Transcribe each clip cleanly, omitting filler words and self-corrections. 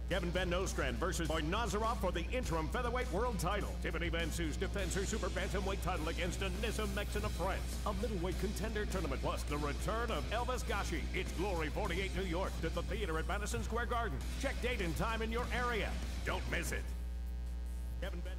Kevin Van Nostrand versus Bonacci for the interim featherweight world title. Tiffany Van Soest defends her super bantamweight title against Anissa Mexen of France. A middleweight contender tournament, plus the return of Elvis Gashi. It's Glory 48 New York at the theater at Madison Square Garden. Check date and time in your area. Don't miss it. Kevin Van.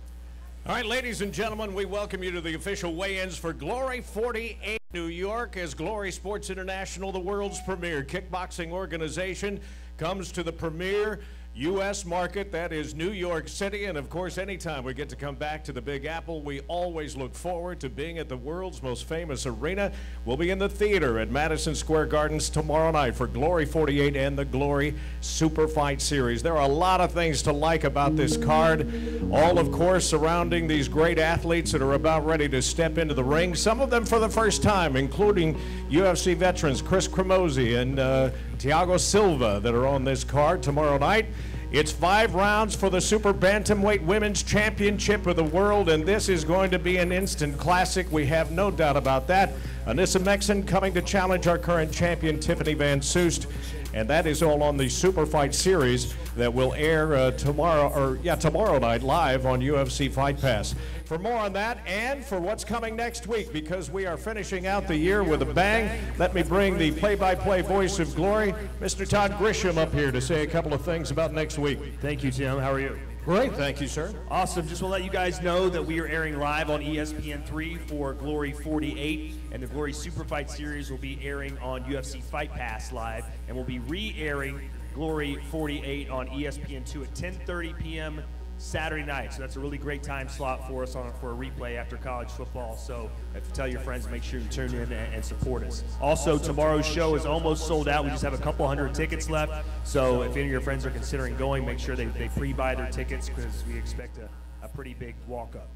All right, ladies and gentlemen, we welcome you to the official weigh-ins for Glory 48 New York as Glory Sports International, the world's premier kickboxing organization, comes to the premier U.S. market, that is New York City. And of course, anytime we get to come back to the Big Apple, we always look forward to being at the world's most famous arena. We'll be in the theater at Madison Square Gardens tomorrow night for Glory 48 and the Glory Super Fight Series. There are a lot of things to like about this card, all of course surrounding these great athletes that are about ready to step into the ring, some of them for the first time, including UFC veterans Chris Cremosi and Tiago Silva that are on this card tomorrow night. It's 5 rounds for the Super Bantamweight Women's Championship of the World, and this is going to be an instant classic. We have no doubt about that. Anissa Mexen coming to challenge our current champion, Tiffany Van Soest, and that is all on the Super Fight Series that will air tomorrow night live on UFC Fight Pass. For more on that and for what's coming next week, because we are finishing out the year with a bang, let me bring the play-by-play voice of Glory, Mr. Todd Grisham, up here to say a couple of things about next week. Thank you, Tim. How are you? Great, thank you, sir. Awesome. Just want to let you guys know that we are airing live on ESPN3 for Glory 48, and the Glory Super Fight Series will be airing on UFC Fight Pass live, and we'll be re-airing Glory 48 on ESPN2 at 10:30 p.m. Saturday night. So that's a really great time slot for us for a replay after college football. So if you tell your friends, make sure you tune in and support us. Also, tomorrow's show is almost sold out. We just have a couple hundred tickets left. So if any of your friends are considering going, make sure they pre-buy their tickets, because we expect a pretty big walk-up.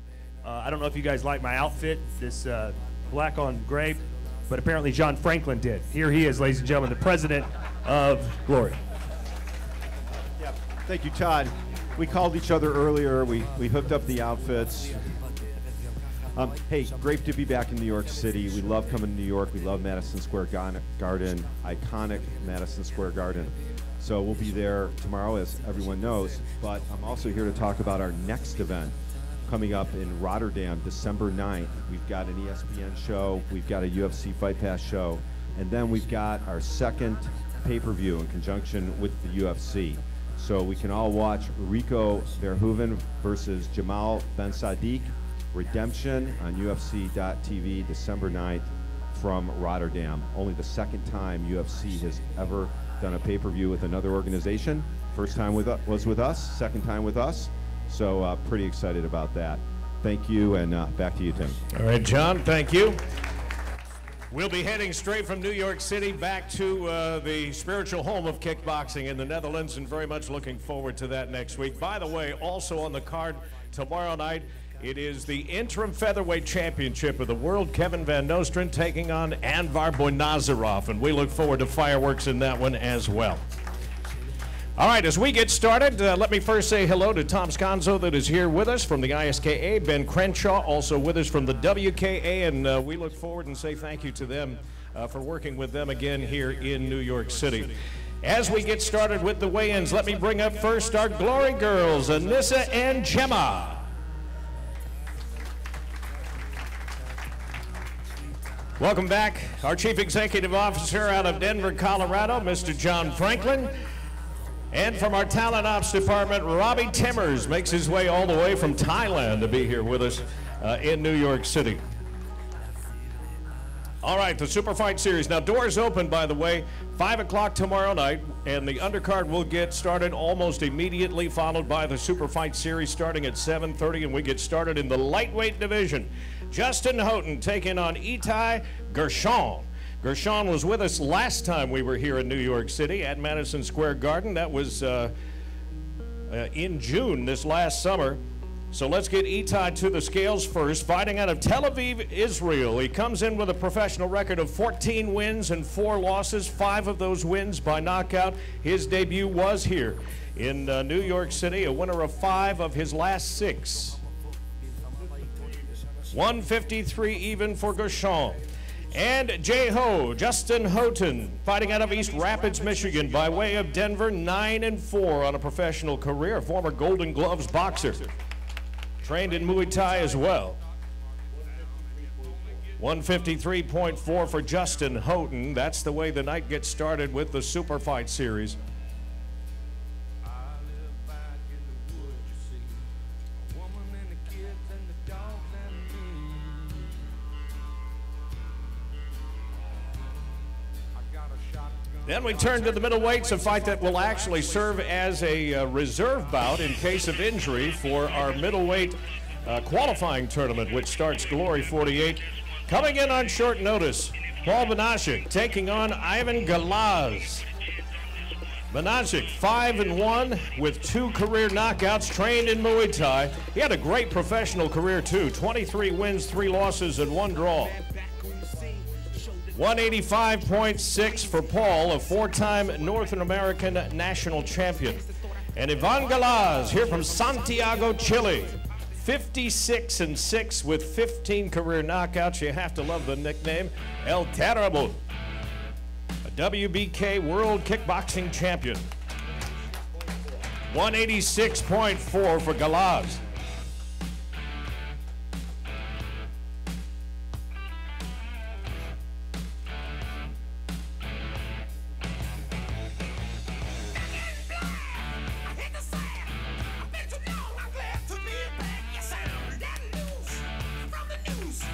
I don't know if you guys like my outfit, this black on gray, but apparently John Franklin did. Here he is, ladies and gentlemen, the president of Glory. Yeah, thank you, Todd. We called each other earlier. We hooked up the outfits. Hey, great to be back in New York City. We love coming to New York. We love Madison Square Garden, iconic Madison Square Garden. So we'll be there tomorrow, as everyone knows. But I'm also here to talk about our next event coming up in Rotterdam, December 9th. We've got an ESPN show. We've got a UFC Fight Pass show. And then we've got our second pay-per-view in conjunction with the UFC. So we can all watch Rico Verhoeven versus Jamal Ben Sadiq, Redemption on UFC.tv, December 9th from Rotterdam. Only the second time UFC has ever done a pay-per-view with another organization. First time was with us, second time with us. So pretty excited about that. Thank you, and back to you, Tim. All right, John, thank you. We'll be heading straight from New York City back to the spiritual home of kickboxing in the Netherlands, and very much looking forward to that next week. By the way, also on the card tomorrow night, it is the interim featherweight championship of the world. Kevin Van Nostrand taking on Anvar Bonacci, and we look forward to fireworks in that one as well. All right, as we get started, let me first say hello to Tom Sconzo that is here with us from the ISKA, Ben Crenshaw also with us from the WKA, and we look forward and say thank you to them for working with them again here in New York City. As we get started with the weigh-ins, let me bring up first our Glory girls, Anissa and Gemma. Welcome back, our Chief Executive Officer out of Denver, Colorado, Mr. John Franklin. And from our Talent Ops Department, Robbie Timmers makes his way all the way from Thailand to be here with us in New York City. All right, the Super Fight Series. Now, doors open, by the way, 5 o'clock tomorrow night, and the undercard will get started almost immediately, followed by the Super Fight Series starting at 7:30, and we get started in the lightweight division. Justin Houghton taking on Itai Gershon. Gershon was with us last time we were here in New York City at Madison Square Garden. That was in June this last summer. So let's get Itai to the scales first. Fighting out of Tel Aviv, Israel. He comes in with a professional record of 14 wins and 4 losses, 5 of those wins by knockout. His debut was here in New York City, a winner of 5 of his last 6. 153 even for Gershon. And Justin Houghton, fighting out of East Rapids, Michigan, by way of Denver, 9-4 on a professional career, former Golden Gloves boxer. Trained in Muay Thai as well. 153.4 for Justin Houghton. That's the way the night gets started with the Super Fight Series. Then we turn to the middleweights, a fight that will actually serve as a reserve bout in case of injury for our middleweight qualifying tournament, which starts Glory 48. Coming in on short notice, Paul Banaszak taking on Ivan Galas. Banaszak 5-1 with 2 career knockouts, trained in Muay Thai. He had a great professional career too, 23 wins, 3 losses, and 1 draw. 185.6 for Paul, a 4-time Northern American national champion. And Ivan Galas, here from Santiago, Chile, 56-6 with 15 career knockouts. You have to love the nickname, El Terrible. A WBK World Kickboxing Champion. 186.4 for Galas.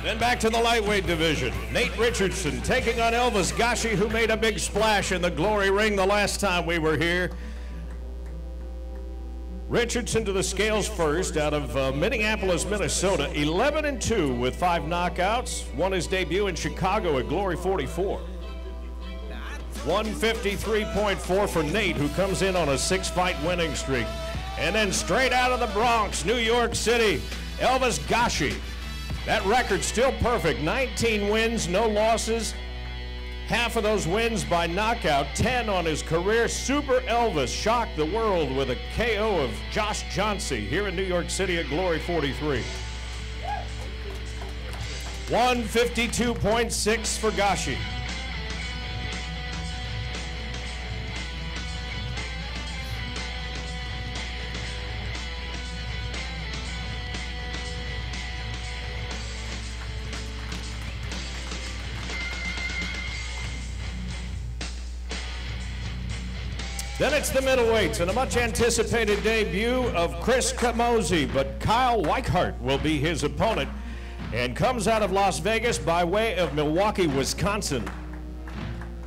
Then back to the lightweight division. Nate Richardson taking on Elvis Gashi, who made a big splash in the Glory ring the last time we were here. Richardson to the scales first out of Minneapolis, Minnesota. 11-2 with 5 knockouts. Won his debut in Chicago at Glory 44. 153.4 for Nate, who comes in on a 6-fight winning streak. And then straight out of the Bronx, New York City, Elvis Gashi. That record's still perfect, 19 wins, no losses. Half of those wins by knockout, 10 on his career. Super Elvis shocked the world with a KO of Josh Johnsey here in New York City at Glory 43. 152.6 for Gashi. Then it's the middleweights and a much anticipated debut of Chris Camozzi, but Kyle Leichhardt will be his opponent and comes out of Las Vegas by way of Milwaukee, Wisconsin.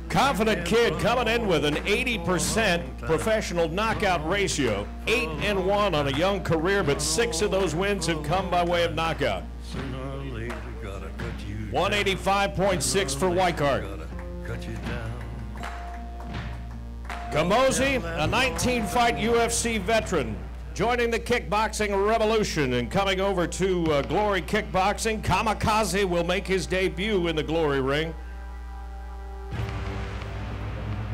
Confident kid coming in with an 80% professional knockout ratio, 8-1 on a young career, but 6 of those wins have come by way of knockout. 185.6 for Leichhardt. Camozzi, a 19-fight UFC veteran, joining the kickboxing revolution and coming over to Glory Kickboxing. Kamikaze will make his debut in the Glory ring.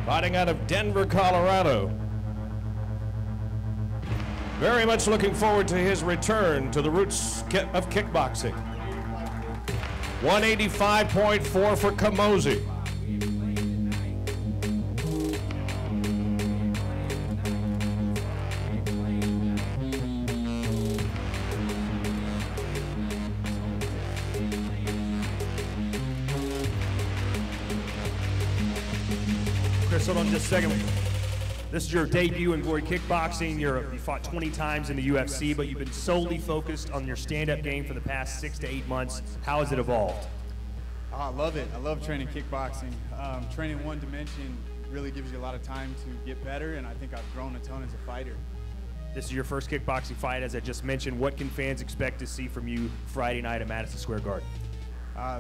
Fighting out of Denver, Colorado. Very much looking forward to his return to the roots of kickboxing. 185.4 for Camozzi. Hold on just a second. This is your debut in Glory Kickboxing. You fought 20 times in the UFC, but you've been solely focused on your stand-up game for the past 6 to 8 months. How has it evolved? Oh, I love it. I love training kickboxing. Training one dimension really gives you a lot of time to get better, and I think I've grown a ton as a fighter. This is your first kickboxing fight, as I just mentioned. What can fans expect to see from you Friday night at Madison Square Garden?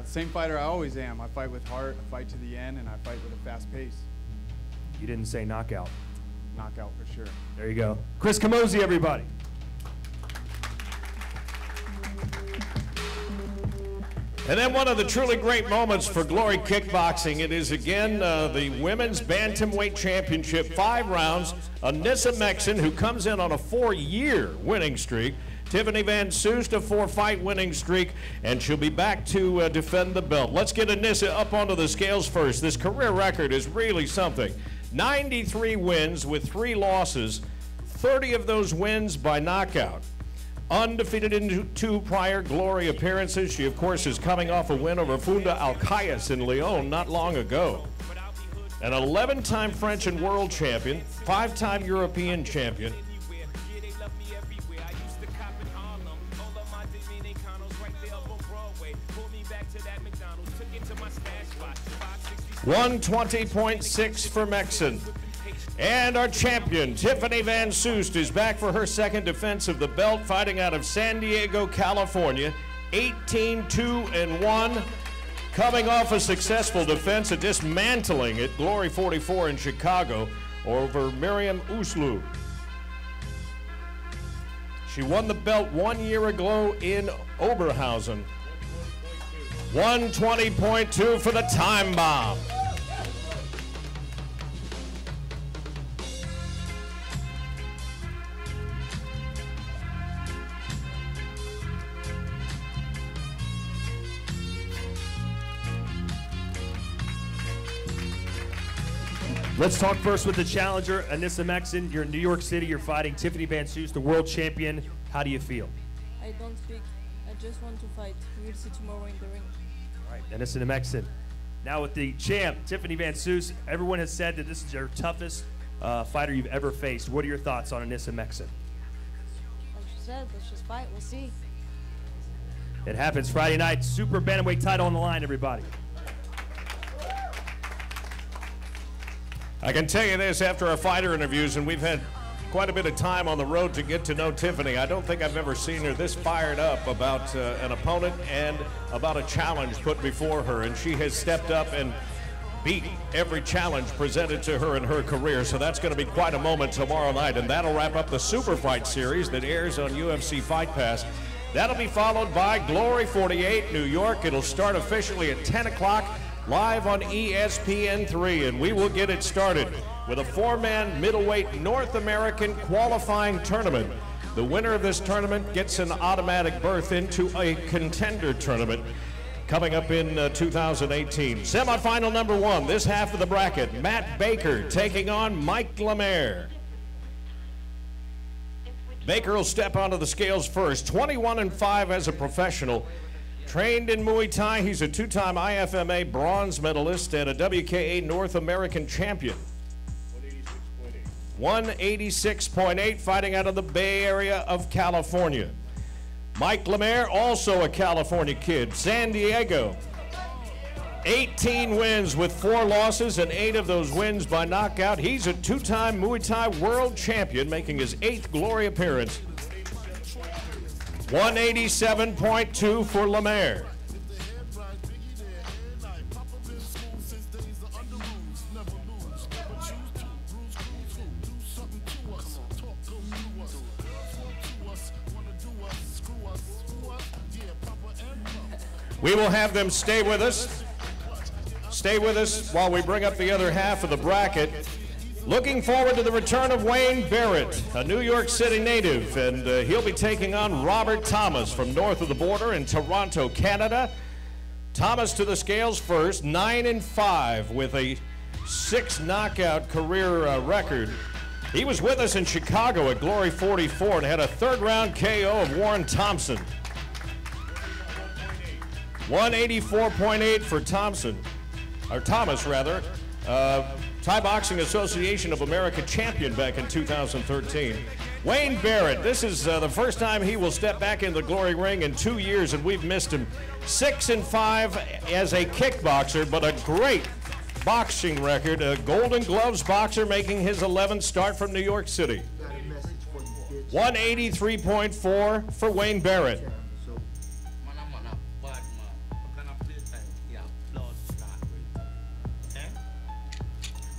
Same fighter I always am. I fight with heart, I fight to the end, and I fight with a fast pace. You didn't say knockout. Knockout for sure. There you go. Chris Camozzi, everybody. And then one of the truly great moments for Glory Kickboxing, it is again the Women's Bantamweight Championship, 5 rounds. Anissa Mexon, who comes in on a 4-year winning streak, Tiffany Van Soest, a 4-fight winning streak, and she'll be back to defend the belt. Let's get Anissa up onto the scales first. This career record is really something. 93 wins with 3 losses, 30 of those wins by knockout. Undefeated in 2 prior Glory appearances. She, of course, is coming off a win over Funda Alcayas in Lyon not long ago. An 11-time French and world champion, 5-time European champion. $120.6 for Mexon. And our champion, Tiffany Van Soest, is back for her second defense of the belt, fighting out of San Diego, California, 18-2-1, coming off a successful defense, a dismantling at Glory 44 in Chicago over Miriam Uslu. She won the belt 1 year ago in Oberhausen. 120.2 for the time bomb. Let's talk first with the challenger, Anissa Mexon. You're in New York City. You're fighting Tiffany Van Soest, the world champion. How do you feel? I don't speak. I just want to fight. We'll see tomorrow in the ring. All right, Anissa Mexon. Now with the champ, Tiffany Van Soest, everyone has said that this is your toughest fighter you've ever faced. What are your thoughts on Anissa Mexon? Like you said, let's just fight. We'll see. It happens Friday night. Super Bantamweight title on the line, everybody. I can tell you this, after our fighter interviews, and we've had quite a bit of time on the road to get to know Tiffany, I don't think I've ever seen her this fired up about an opponent and about a challenge put before her, and she has stepped up and beat every challenge presented to her in her career, so that's going to be quite a moment tomorrow night, and that'll wrap up the Super Fight Series that airs on UFC Fight Pass. That'll be followed by Glory 48, New York. It'll start officially at 10 o'clock. Live on ESPN3, and we will get it started with a 4-man middleweight North American qualifying tournament. The winner of this tournament gets an automatic berth into a contender tournament coming up in 2018. Semifinal number 1, this half of the bracket, Matt Baker taking on Mike Lemaire. Baker will step onto the scales first, 21-5 as a professional. Trained in Muay Thai, he's a 2-time IFMA bronze medalist and a WKA North American champion. 186.8, fighting out of the Bay Area of California. Mike Lemaire, also a California kid, San Diego. 18 wins with 4 losses, and 8 of those wins by knockout. He's a 2-time Muay Thai world champion, making his 8th Glory appearance. 187.2 for Lemaire. We will have them stay with us. Stay with us while we bring up the other half of the bracket. Looking forward to the return of Wayne Barrett, a New York City native, and he'll be taking on Robert Thomas from north of the border in Toronto, Canada. Thomas to the scales first, 9-5 with a 6 knockout career record. He was with us in Chicago at Glory 44 and had a 3rd-round KO of Warren Thompson. 184.8 for Thompson, or Thomas rather. Thai Boxing Association of America champion back in 2013. Wayne Barrett, this is the first time he will step back in the Glory ring in 2 years, and we've missed him. 6-5 as a kickboxer, but a great boxing record. A Golden Gloves boxer making his 11th start from New York City. 183.4 for Wayne Barrett.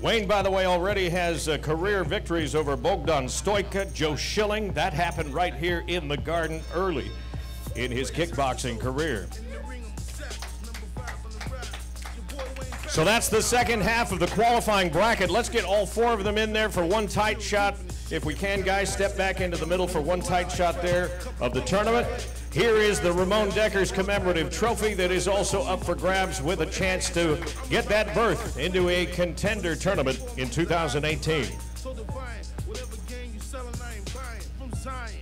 Wayne, by the way, already has career victories over Bogdan Stoica, Joe Schilling. That happened right here in the Garden early in his kickboxing career. So that's the second half of the qualifying bracket. Let's get all 4 of them in there for one tight shot If we can, guys, step back into the middle for one tight shot there of the tournament. Here is the Ramon Decker's commemorative trophy that is also up for grabs with a chance to get that berth into a contender tournament in 2018. So divine, whatever game you selling, I ain't buying. From Zion,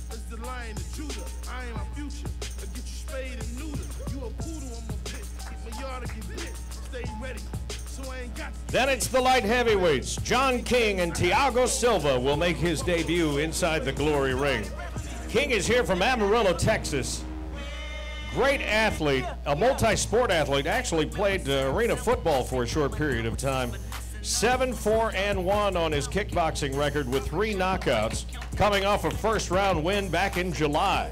that's the lion of Judah. I am a future. I get you spayed and neutered. You a poodle, I'm a pit. Keep my yard to get bit. Stay ready. So I ain't got. Then it's the light heavyweights. John King and Tiago Silva will make his debut inside the Glory Ring. King is here from Amarillo, Texas. Great athlete, a multi-sport athlete. Actually played arena football for a short period of time. 7-4-1 on his kickboxing record with 3 knockouts, coming off a first-round win back in July.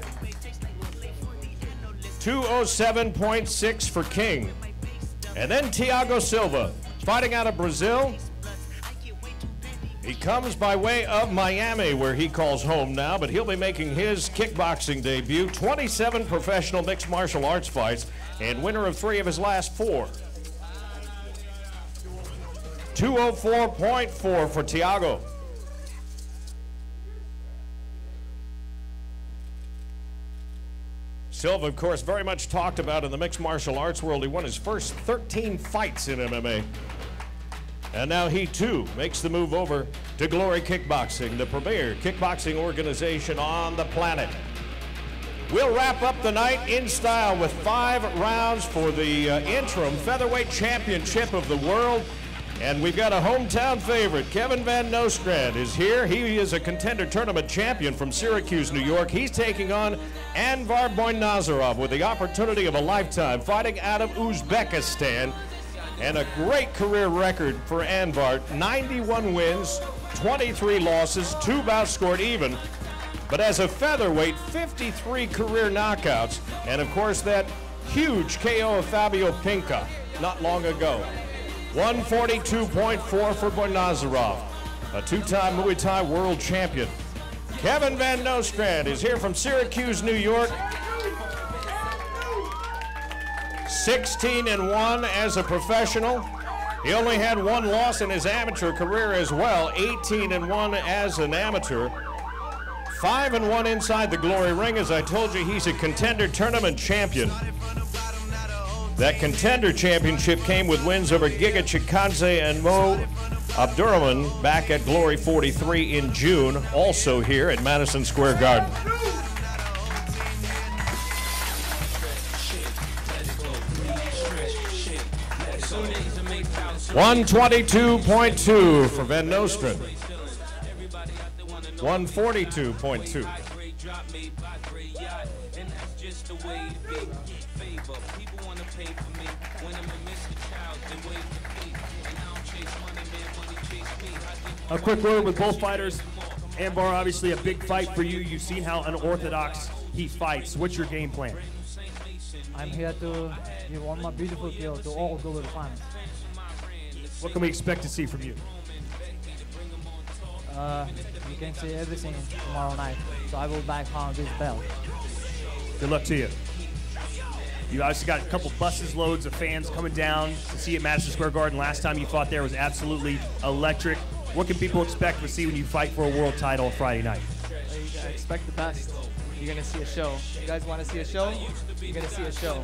207.6 for King. And then Tiago Silva, fighting out of Brazil. He comes by way of Miami, where he calls home now, but he'll be making his kickboxing debut. 27 professional mixed martial arts fights, and winner of 3 of his last 4. 204.4 for Thiago. Silva, of course, very much talked about in the mixed martial arts world. He won his first 13 fights in MMA. And now he, too, makes the move over to Glory Kickboxing, the premier kickboxing organization on the planet. We'll wrap up the night in style with 5 rounds for the interim featherweight championship of the world. And we've got a hometown favorite. Kevin Van Nostrand is here. He is a contender tournament champion from Syracuse, New York. He's taking on Anvar Boynazarov with the opportunity of a lifetime, fighting out of Uzbekistan. And a great career record for Anvar. 91 wins, 23 losses, 2 bouts scored even. But as a featherweight, 53 career knockouts. And of course, that huge KO of Fabio Pinca not long ago. 142.4 for Boynazarov, a 2-time Muay Thai world champion. Kevin Van Nostrand is here from Syracuse, New York. 16-1 as a professional. He only had 1 loss in his amateur career as well. 18-1 as an amateur. 5-1 inside the Glory Ring. As I told you, he's a contender tournament champion. That contender championship came with wins over Giga Chikadze and Mo Abdurrahman back at Glory 43 in June, also here at Madison Square Garden. 122.2 for Van Nostrand. 142.2. A quick word with both fighters. Anvar, obviously a big fight for you. You've seen how unorthodox he fights. What's your game plan? I'm here to give all my beautiful kill to all Glory fans. What can we expect to see from you? You can see everything tomorrow night. So I will back on this belt. Good luck to you. You obviously got a couple buses loads of fans coming down to see you at Madison Square Garden. Last time you fought there was absolutely electric. What can people expect to see when you fight for a world title on Friday night? You expect the best. You're going to see a show. You guys want to see a show? You're going to see a show. All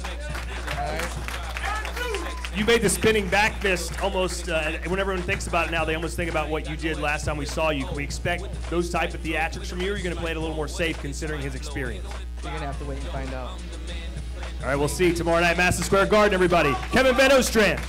right? You made the spinning back fist almost, when everyone thinks about it now, they almost think about what you did last time we saw you. Can we expect those type of theatrics from you, or are you going to play it a little more safe considering his experience? You're going to have to wait and find out. All right, we'll see tomorrow night, Madison Square Garden, everybody. Kevin Van Nostrand.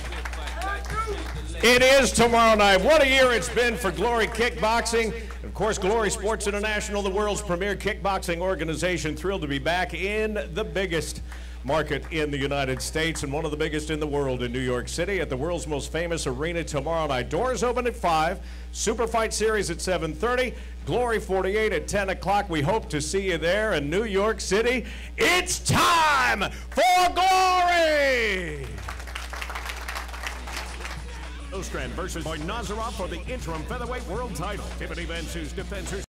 It is tomorrow night. What a year it's been for Glory Kickboxing. Of course, Glory Sports International, the world's premier kickboxing organization, thrilled to be back in the biggest market in the United States and one of the biggest in the world in New York City at the world's most famous arena tomorrow night. Doors open at 5, Super Fight Series at 7:30, Glory 48 at 10 o'clock. We hope to see you there in New York City. It's time for Glory! Nostrand versus Boynazarov for the interim featherweight world title. Tiffany Van Soos defends her